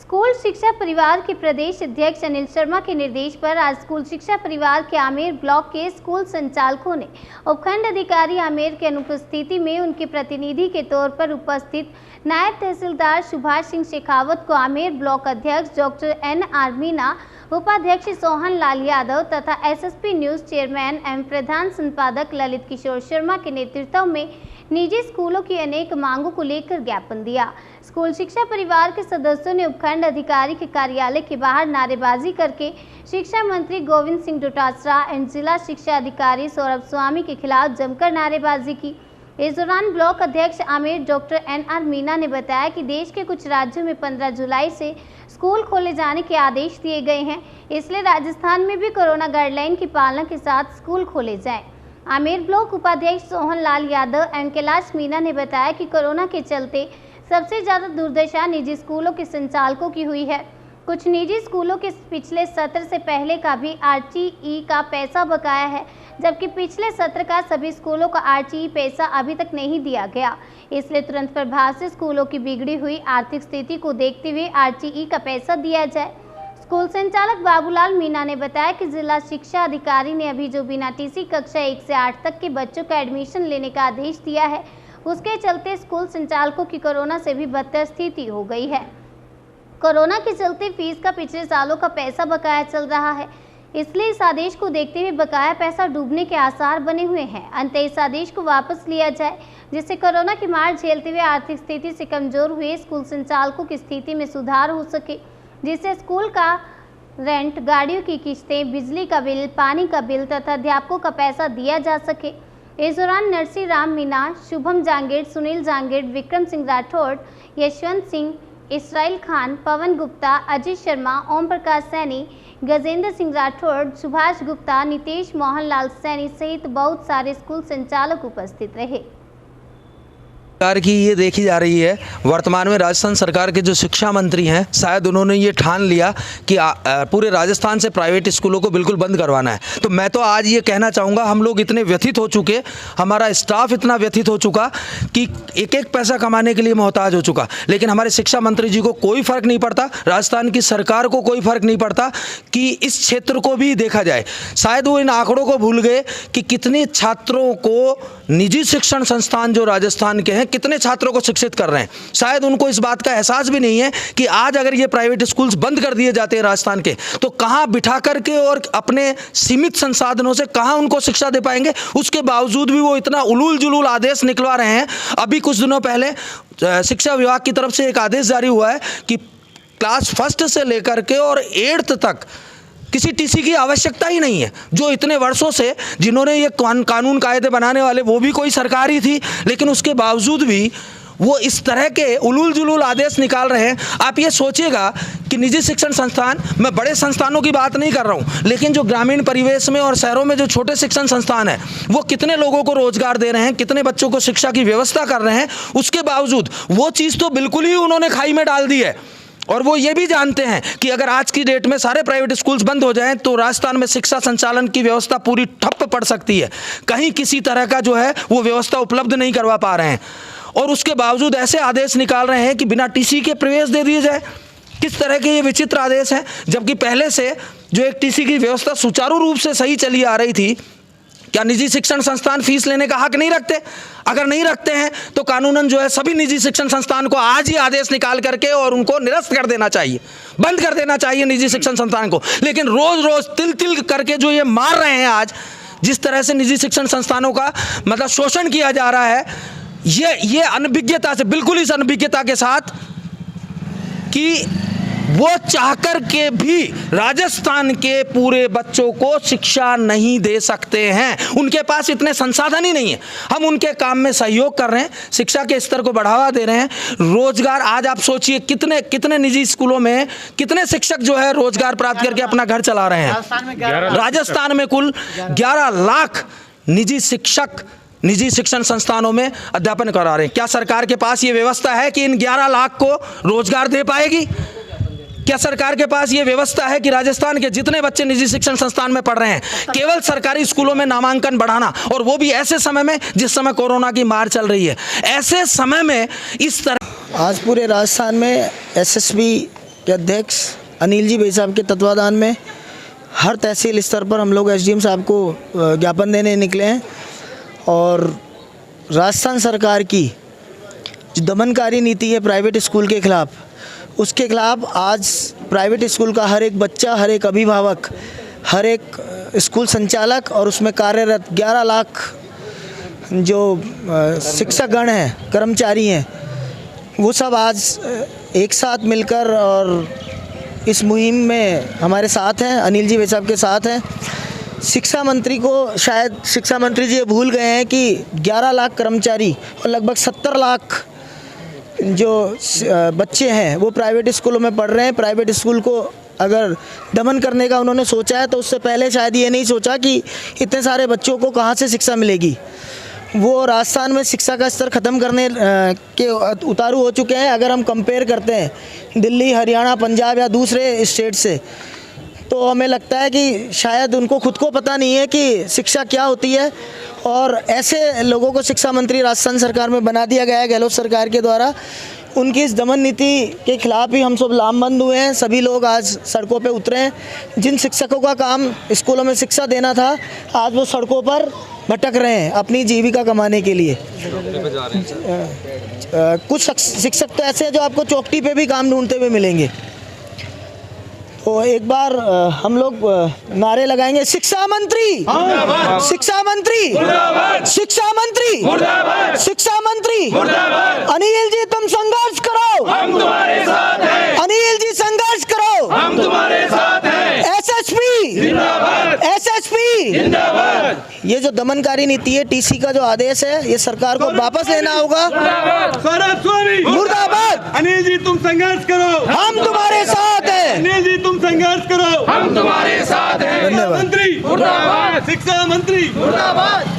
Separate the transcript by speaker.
Speaker 1: School शिक्षा परिवार के प्रदेश अध्यक्ष अनिल शर्मा के निर्देश पर आज स्कूल शिक्षा परिवार के आमेर ब्लॉक के स्कूल संचालकों ने उपखंड अधिकारी आमेर के अनुपस्थिति में उनके प्रतिनिधि के तौर पर उपस्थित नायब तहसीलदार सुभाष सिंह शेखावत को आमेर ब्लॉक अध्यक्ष डॉक्टर NR मीना, उपाध्यक्ष सोहन लाल यादव तथा SSP न्यूज चेयरमैन एवं प्रधान संपादक ललित किशोर शर्मा के नेतृत्व में निजी स्कूलों की अनेक मांगों को लेकर ज्ञापन दिया। स्कूल शिक्षा परिवार के सदस्यों ने उपखंड अधिकारी के कार्यालय के बाहर नारेबाजी करके शिक्षा मंत्री गोविंद सिंह डोटासरा एवं जिला शिक्षा अधिकारी सौरभ स्वामी के खिलाफ जमकर नारेबाजी की। इस दौरान ब्लॉक अध्यक्ष आमेर डॉक्टर NR मीना ने बताया कि देश के कुछ राज्यों में 15 जुलाई से स्कूल खोले जाने के आदेश दिए गए हैं, इसलिए राजस्थान में भी कोरोना गाइडलाइन की पालना के साथ स्कूल खोले जाएं। आमेर ब्लॉक उपाध्यक्ष सोहन लाल यादव एवं कैलाश मीना ने बताया कि कोरोना के चलते सबसे ज़्यादा दुर्दशा निजी स्कूलों के संचालकों की हुई है। कुछ निजी स्कूलों के पिछले सत्र से पहले का भी RTE का पैसा बकाया है, जबकि पिछले सत्र का सभी स्कूलों का RTE पैसा अभी तक नहीं दिया गया। इसलिए तुरंत प्रभाव से स्कूलों की बिगड़ी हुई आर्थिक स्थिति को देखते हुए RTE का पैसा दिया जाए। स्कूल संचालक बाबूलाल मीना ने बताया कि जिला शिक्षा अधिकारी ने अभी जो बिना TC कक्षा 1 से 8 तक के बच्चों का एडमिशन लेने का आदेश दिया है, उसके चलते स्कूल संचालकों की कोरोना से भी बदतर स्थिति हो गई है। कोरोना के चलते फीस का पिछले सालों का पैसा बकाया चल रहा है, इसलिए इस आदेश को देखते हुए बकाया पैसा डूबने के आसार बने हुए हैं। अंततः इस आदेश को वापस लिया जाए, जिससे कोरोना की मार झेलते हुए आर्थिक स्थिति से कमजोर हुए स्कूल संचालकों की स्थिति में सुधार हो सके, जिससे स्कूल का रेंट, गाड़ियों की किस्तें, बिजली का बिल, पानी का बिल तथा अध्यापकों का पैसा दिया जा सके। इस दौरान नरसी राम मीना, शुभम जांगेड़, सुनील जांगेड़, विक्रम सिंह राठौड़, यशवंत सिंह, इसराइल खान, पवन गुप्ता, अजीत शर्मा, ओम प्रकाश सैनी, गजेंद्र सिंह राठौड़, सुभाष गुप्ता, नितेश मोहन लाल सैनी सहित बहुत सारे स्कूल संचालक उपस्थित रहे।
Speaker 2: सरकार की ये देखी जा रही है, वर्तमान में राजस्थान सरकार के जो शिक्षा मंत्री हैं, शायद उन्होंने ये ठान लिया कि पूरे राजस्थान से प्राइवेट स्कूलों को बिल्कुल बंद करवाना है। तो मैं तो आज ये कहना चाहूँगा, हम लोग इतने व्यथित हो चुके, हमारा स्टाफ इतना व्यथित हो चुका कि एक एक पैसा कमाने के लिए मोहताज हो चुका, लेकिन हमारे शिक्षा मंत्री जी को कोई फ़र्क नहीं पड़ता, राजस्थान की सरकार को कोई फ़र्क नहीं पड़ता कि इस क्षेत्र को भी देखा जाए। शायद वो इन आंकड़ों को भूल गए कि कितने छात्रों को निजी शिक्षण संस्थान जो राजस्थान के हैं कितने छात्रों को शिक्षित कर रहे हैं। शायद उनको इस बात का एहसास भी नहीं है कि आज अगर ये प्राइवेट स्कूल्स बंद कर दिए जाते हैं राजस्थान के, तो कहाँ बिठा करके और अपने सीमित संसाधनों से कहाँ उनको शिक्षा दे पाएंगे। उसके बावजूद भी वो इतना उलूल जुलूल आदेश निकलवा रहे हैं। अभी कुछ दिनों पहले शिक्षा विभाग की तरफ से एक आदेश जारी हुआ है कि क्लास 1 से लेकर के और 8th तक किसी TC की आवश्यकता ही नहीं है। जो इतने वर्षों से जिन्होंने ये कानून कायदे बनाने वाले वो भी कोई सरकार ही थी, लेकिन उसके बावजूद भी वो इस तरह के उलूल जुलूल आदेश निकाल रहे हैं। आप ये सोचिएगा कि निजी शिक्षण संस्थान, मैं बड़े संस्थानों की बात नहीं कर रहा हूँ, लेकिन जो ग्रामीण परिवेश में और शहरों में जो छोटे शिक्षण संस्थान है, वो कितने लोगों को रोजगार दे रहे हैं, कितने बच्चों को शिक्षा की व्यवस्था कर रहे हैं। उसके बावजूद वो चीज़ तो बिल्कुल ही उन्होंने खाई में डाल दी है। और वो ये भी जानते हैं कि अगर आज की डेट में सारे प्राइवेट स्कूल्स बंद हो जाएं तो राजस्थान में शिक्षा संचालन की व्यवस्था पूरी ठप्प पड़ सकती है। कहीं किसी तरह का जो है वो व्यवस्था उपलब्ध नहीं करवा पा रहे हैं, और उसके बावजूद ऐसे आदेश निकाल रहे हैं कि बिना TC के प्रवेश दे दिए जाए। किस तरह के ये विचित्र आदेश हैं, जबकि पहले से जो एक TC की व्यवस्था सुचारू रूप से सही चली आ रही थी। क्या निजी शिक्षण संस्थान फीस लेने का हक नहीं रखते? अगर नहीं रखते हैं तो कानूनन जो है सभी निजी शिक्षण संस्थान को आज ही आदेश निकाल करके और उनको निरस्त कर देना चाहिए, बंद कर देना चाहिए निजी शिक्षण संस्थान को। लेकिन रोज रोज तिल तिल करके जो ये मार रहे हैं, आज जिस तरह से निजी शिक्षण संस्थानों का मतलब शोषण किया जा रहा है, ये अनभिज्ञता से, बिल्कुल इस अनभिज्ञता के साथ कि वो चाहकर के भी राजस्थान के पूरे बच्चों को शिक्षा नहीं दे सकते हैं। उनके पास इतने संसाधन ही नहीं है। हम उनके काम में सहयोग कर रहे हैं, शिक्षा के स्तर को बढ़ावा दे रहे हैं, रोजगार। आज आप सोचिए कितने कितने निजी स्कूलों में कितने शिक्षक जो है रोजगार प्राप्त करके अपना घर चला रहे हैं। राजस्थान में कुल 11 लाख निजी शिक्षक निजी शिक्षण संस्थानों में अध्यापन करा रहे हैं। क्या सरकार के पास ये व्यवस्था है कि इन 11 लाख को रोजगार दे पाएगी? क्या सरकार के पास ये व्यवस्था है कि राजस्थान के जितने बच्चे निजी शिक्षण संस्थान में पढ़ रहे हैं, केवल सरकारी स्कूलों में नामांकन बढ़ाना, और वो भी ऐसे समय में जिस समय कोरोना की मार चल रही है, ऐसे समय में इस तरह।
Speaker 3: आज पूरे राजस्थान में SSB के अध्यक्ष अनिल जी भाई साहब के तत्वाधान में हर तहसील स्तर पर हम लोग एसडीएम साहब को ज्ञापन देने निकले हैं और राजस्थान सरकार की जो दमनकारी नीति है प्राइवेट स्कूल के खिलाफ, उसके खिलाफ आज प्राइवेट स्कूल का हर एक बच्चा, हर एक अभिभावक, हर एक स्कूल संचालक और उसमें कार्यरत 11 लाख जो शिक्षकगण हैं, कर्मचारी हैं, वो सब आज एक साथ मिलकर और इस मुहिम में हमारे साथ हैं, अनिल जी भाई साहब के साथ हैं। शिक्षा मंत्री को शायद शिक्षा मंत्री जी ये भूल गए हैं कि 11 लाख कर्मचारी और लगभग 70 लाख जो बच्चे हैं वो प्राइवेट स्कूलों में पढ़ रहे हैं। प्राइवेट स्कूल को अगर दमन करने का उन्होंने सोचा है तो उससे पहले शायद ये नहीं सोचा कि इतने सारे बच्चों को कहाँ से शिक्षा मिलेगी। वो राजस्थान में शिक्षा का स्तर ख़त्म करने के उतारू हो चुके हैं। अगर हम कंपेयर करते हैं दिल्ली, हरियाणा, पंजाब या दूसरे स्टेट से, तो हमें लगता है कि शायद उनको खुद को पता नहीं है कि शिक्षा क्या होती है। और ऐसे लोगों को शिक्षा मंत्री राजस्थान सरकार में बना दिया गया है गहलोत सरकार के द्वारा। उनकी इस दमन नीति के खिलाफ ही हम सब लामबंद हुए हैं। सभी लोग आज सड़कों पे उतरे हैं। जिन शिक्षकों का काम स्कूलों में शिक्षा देना था, आज वो सड़कों पर भटक रहे हैं अपनी जीविका कमाने के लिए। कुछ शिक्षक तो ऐसे हैं जो आपको चौखटी पे भी काम ढूंढते हुए मिलेंगे। तो एक बार हम लोग नारे लगाएंगे, शिक्षा मंत्री, शिक्षा मंत्री, शिक्षा मंत्री, शिक्षा मंत्री, अनिल जी तुम संघर्ष करो, हम तुम्हारे साथ हैं। अनिल जी संघर्ष करो, हम तुम्हारे साथ हैं। एसएसपी जिंदाबाद, एसएसपी जिंदाबाद। ये जो दमनकारी नीति है, टीसी का जो आदेश है, ये सरकार को वापस लेना होगा। मुर्दाबाद।
Speaker 4: अनिल जी तुम संघर्ष करो,
Speaker 3: हम तुम्हारे साथ हैं।
Speaker 4: अनिल जी तुम संघर्ष करो, हम तुम्हारे साथ हैं।
Speaker 3: धन्यवाद।
Speaker 4: मंत्री मुर्दाबाद, शिक्षा मंत्री मुर्दाबाद।